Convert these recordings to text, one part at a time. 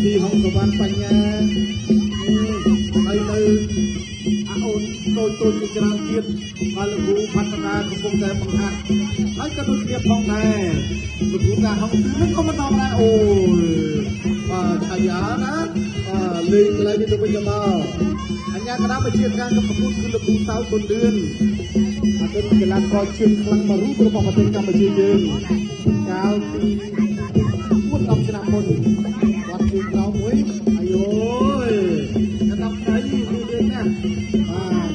ធីហងសវណ្ណបញ្ញាហើយនៅអូនតូចជាច្រើនទៀតហើយលោកគ្រូផាត់តាកំពុងតែបង្ហាត់ហើយក៏ដូចគ្នាផងដែរលោកគ្រូការហងនេះក៏មិនដល់ដែរអូយឆាយាណាលេងឡើងទៅវិញទៅមកអញ្ញាគណៈវិជាការកំពុងគឺលោកគ្រូសៅគុនលឿនអតីតកីឡាករជើងខ្លាំងមួយរូបរបស់ប្រទេសកម្ពុជាយើងកាលពី10ឆ្នាំមុនគាត់ជើងក្រោមមួយអាយយដល់ថ្ងៃនេះគឺណា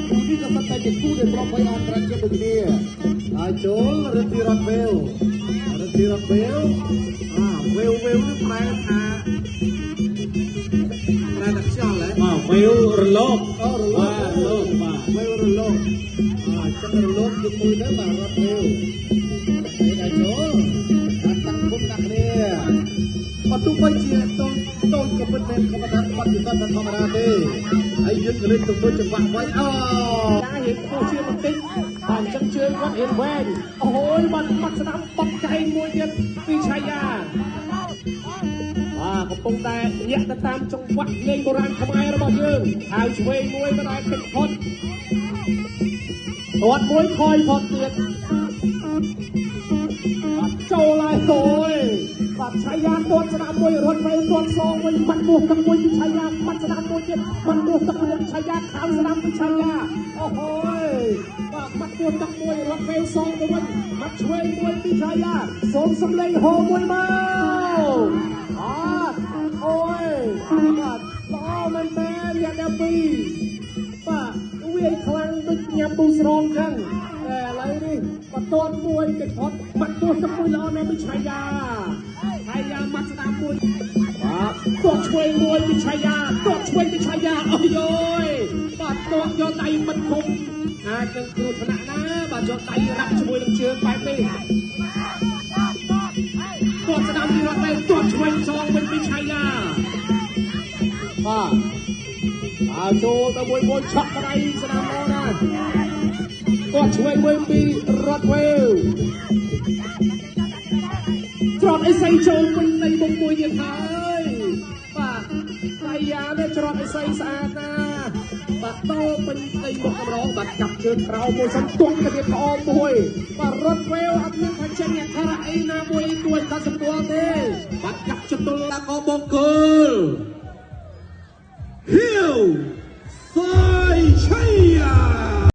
គូនេះក៏ប៉ុន្តែជាគូដែលប្រកបដោយអន្តរជាតិដូចគ្នាហើយចូលរត់ទីរត់វេលវេលនេះប្រែថាខ្យល់ហ៎វេលរលកវេលរលកចិត្តរលកជាមួយទៅបាទរត់វេលហើយចូលតាំងគុំដាក់គ្នាបើទោះបីជាតូចក៏ពិតមែនក៏មិនថាបាត់ពីគាត់ធម្មតាទេហើយយើងក៏លេងទៅមើលចង្វាក់វិញការហេតុគោជាបន្តិចបាទអញ្ចឹងជើងគាត់ហេតុវែងអូយបាត់ស្ដាំបត់ចៃមួយទៀតពីឆាយាកំពុងតែញាក់ទៅតាមចង្វាក់លេងបុរាណខ្មែររបស់យើងហើយឆ្វេងមួយមិនអាចគេចផុតទាត់មួយខ້ອຍផុតទៀតចូលហើយអូយបាទឆាយាទាត់ស្ដាំមួយរត់ទៅទាត់សងវិញបាត់ពោះទឹកមួយពីឆាយាបាត់ស្ដាំមួយទៀតបាត់ពោះទឹកមួយឆាយាខាងស្ដាំពីឆាយាអូយបាទបាត់ពោះទឹកមួយរត់ទៅសងទៅវិញបាត់ឆ្វេងមួយពីឆាយាសូមសម្លេងហូមួយមកអូយបាទល្អមែនតើរយៈដល់ពីបាទវាខ្លាំងដូចញ៉ាំពូស្រងចឹងតែឥឡូវនេះបន្ទាត់មួយគេផុតបាត់ទោះទឹកមួយល្អណាស់ពីឆាយាមាត់ស្ដាំមួយបាទទាត់ឆ្វេងមួយពីឆាយាអូយបាទទាត់យកដៃមិនគុំអាចនឹងគ្រោះថ្នាក់ណាបាទយកដៃរ៉ាប់ជាមួយនឹងជើងបែបនេះទាត់ស្ដាំពីរត់ទៅទាត់ឆ្វេងសងវិញពីឆាយាបាទចូលទៅមួយឆក់ដៃស្ដាំមកណាទាត់ឆ្វេងមួយពីរត់វេវច្រត់អីសីចូលវិញនៃមុខមួយទៀតហើយបាទឆាយានេះច្រត់អីសីស្អាតណាបាទតោពេញនៃមុខកម្រងបាទកាប់ជើងក្រោមមួយសិនទាត់ទៅទៀតក្អមមួយបាទរត់វេវអត់មានថាចេញអក្ខរអីណាមួយគួរតែសម្គាល់ទេបាទកាប់ចតុលដាក់កបងគោលហ៊ីវសៃឆាយា